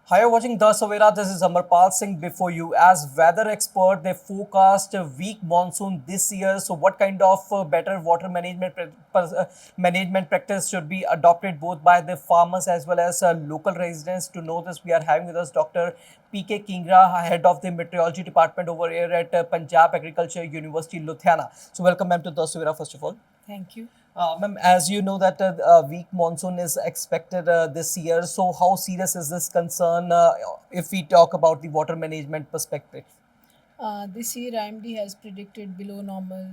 Hi, you're watching The Savera. This is Amarpal Singh before you. As weather expert, they forecast a weak monsoon this year. So, what kind of better water management practice should be adopted both by the farmers as well as local residents? To know this, we are having with us Dr. PK Kingra, head of the meteorology department over here at Punjab Agriculture University, Ludhiana. So, welcome, ma'am, to The Savera, first of all. Thank you. Ma'am, as you know that a weak monsoon is expected this year, so how serious is this concern if we talk about the water management perspective? This year, IMD has predicted below normal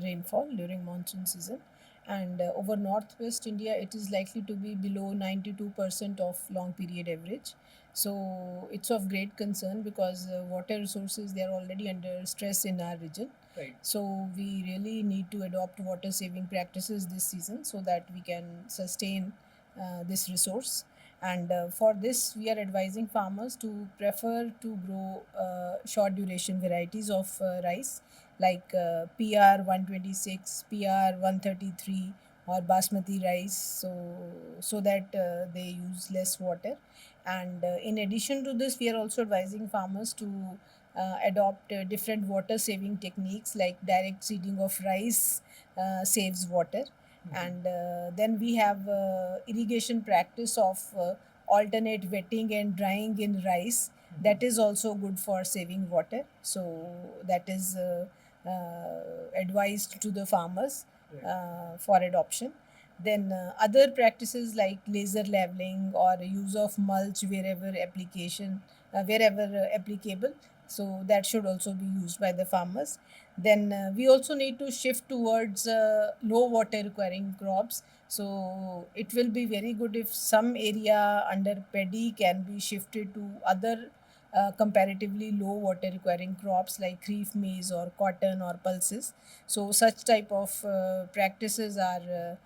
rainfall during monsoon season, and over northwest India, it is likely to be below 92% of long period average. So it's of great concern because water resources they are already under stress in our region. Right. So we really need to adopt water saving practices this season so that we can sustain this resource. And for this, we are advising farmers to prefer to grow short duration varieties of rice like PR 126, PR 133, or basmati rice, so that they use less water. And in addition to this, we are also advising farmers to adopt different water saving techniques like direct seeding of rice saves water. And then we have irrigation practice of alternate wetting and drying in rice. That is also good for saving water, so that is advised to the farmers for adoption. Then other practices like laser leveling or use of mulch wherever applicable, so that should also be used by the farmers. Then we also need to shift towards low water requiring crops, so it will be very good if some area under paddy can be shifted to other comparatively low water requiring crops like kharif maize or cotton or pulses. So such type of practices are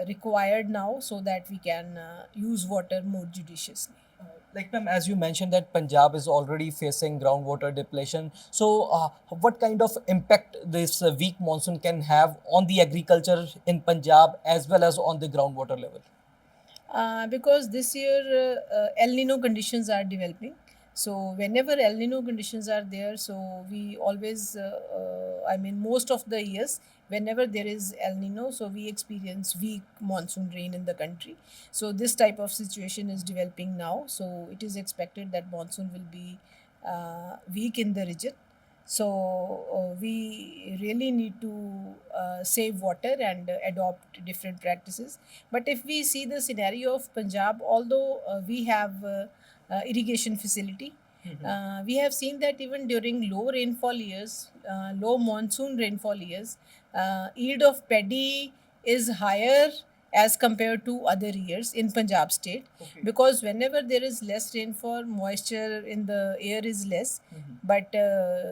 required now so that we can use water more judiciously. Like, ma'am, as you mentioned that Punjab is already facing groundwater depletion. So, what kind of impact this weak monsoon can have on the agriculture in Punjab as well as on the groundwater level? Because this year El Nino conditions are developing. So whenever El Nino conditions are there, so we always, I mean, most of the years, whenever there is El Nino, so we experience weak monsoon rain in the country. So this type of situation is developing now. So it is expected that monsoon will be weak in the region. So we really need to save water and adopt different practices. But if we see the scenario of Punjab, although we have irrigation facility, we have seen that even during low rainfall years, low monsoon rainfall years, yield of paddy is higher as compared to other years in Punjab state. Okay. Because whenever there is less rainfall, moisture in the air is less, but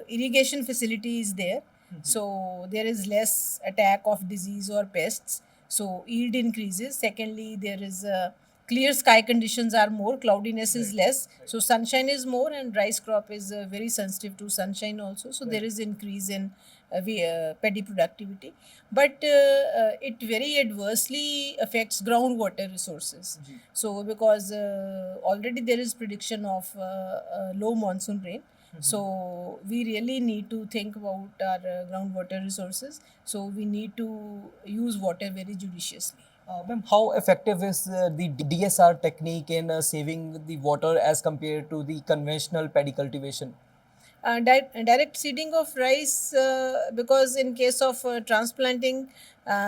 irrigation facility is there, so there is less attack of disease or pests, so yield increases. Secondly, there is clear sky conditions are more, cloudiness is less, so sunshine is more, and rice crop is very sensitive to sunshine also, so there is increase in paddy productivity. But it very adversely affects groundwater resources. So because already there is prediction of low monsoon rain, so we really need to think about our groundwater resources, so we need to use water very judiciously. Ma'am, how effective is the DSR technique in saving the water as compared to the conventional paddy cultivation? Direct seeding of rice, because in case of transplanting,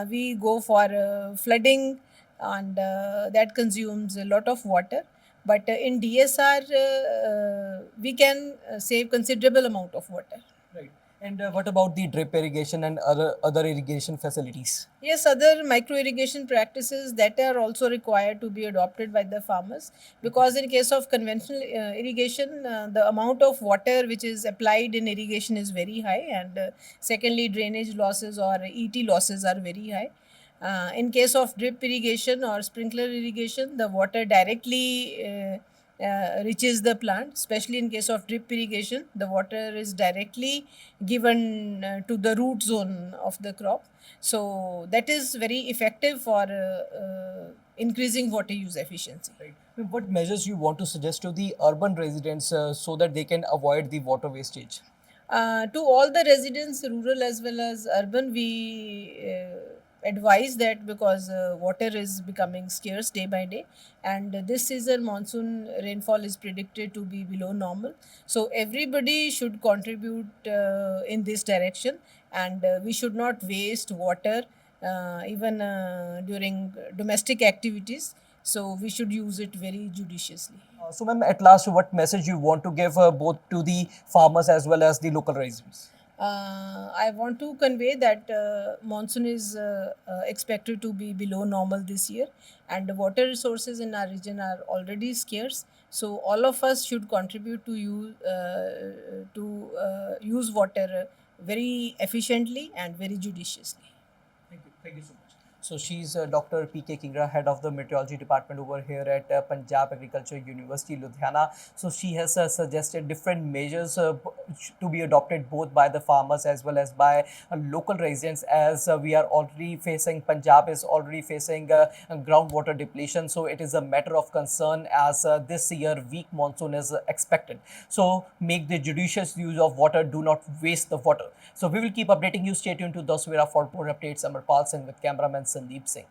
we go for flooding, and that consumes a lot of water. But in DSR, we can save considerable amount of water. Right. And what about the drip irrigation and other irrigation facilities? Yes, other micro irrigation practices that are also required to be adopted by the farmers, because in case of conventional irrigation, the amount of water which is applied in irrigation is very high, and secondly, drainage losses or ET losses are very high. In case of drip irrigation or sprinkler irrigation, the water directly reaches the plant. Especially in case of drip irrigation, the water is directly given to the root zone of the crop. So that is very effective for increasing water use efficiency. Right. What measures you want to suggest to the urban residents so that they can avoid the water wastage? To all the residents, rural as well as urban, we advise that because water is becoming scarce day by day, and this season monsoon rainfall is predicted to be below normal. So everybody should contribute in this direction, and we should not waste water even during domestic activities. So we should use it very judiciously. So, ma'am, at last, what message you want to give both to the farmers as well as the local residents? I want to convey that monsoon is expected to be below normal this year, and the water resources in our region are already scarce. So all of us should contribute to use water very efficiently and very judiciously. Thank you. Thank you so much. So she's Dr. P.K. Kingra, head of the meteorology department over here at Punjab Agriculture University, Ludhiana. So she has suggested different measures to be adopted both by the farmers as well as by local residents, as we are already facing, Punjab is already facing groundwater depletion. So it is a matter of concern as this year weak monsoon is expected. So make the judicious use of water, do not waste the water. So we will keep updating you. Stay tuned to Dosvera for more updates. Amarpal Singh with cameraman Sandeep Singh.